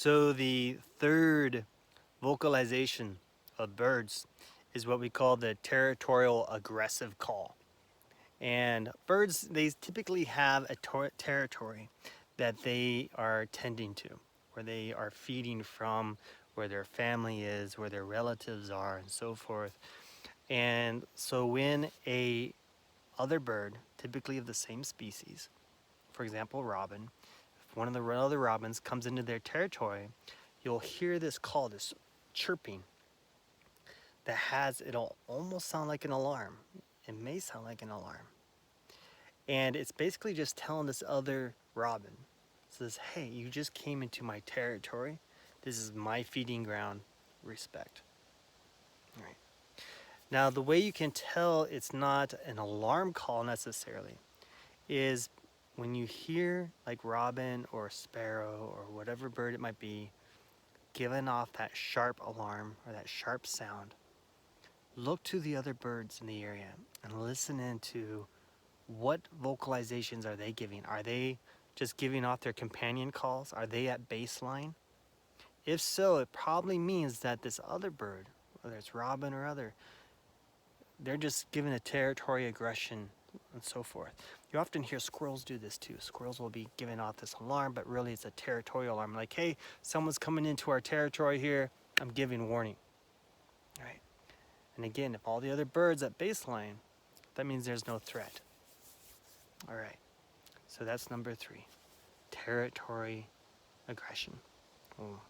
So the third vocalization of birds is what we call the territorial aggressive call. And birds, they typically have a territory that they are tending to, where they are feeding from, where their family is, where their relatives are, and so forth. And so when a other bird, typically of the same species, for example, robin, if one of the other robins comes into their territory, you'll hear this call, this chirping that it'll almost sound like an alarm. It may sound like an alarm. And it's basically just telling this other robin, says, hey, you just came into my territory. This is my feeding ground. Respect. All right. Now, the way you can tell it's not an alarm call necessarily is when you hear like robin or sparrow or whatever bird it might be giving off that sharp alarm or that sharp sound, look to the other birds in the area and listen into what vocalizations are they giving. Are they just giving off their companion calls? Are they at baseline? If so, it probably means that this other bird, whether it's robin or other, they're just giving a territory aggression and so forth. You often hear squirrels do this too. Squirrels will be giving off this alarm, but really it's a territorial alarm. Like, hey, someone's coming into our territory here. I'm giving warning. All right. And again, if all the other birds at baseline, that means there's no threat. All right. So that's number 3. Territory aggression. Oh.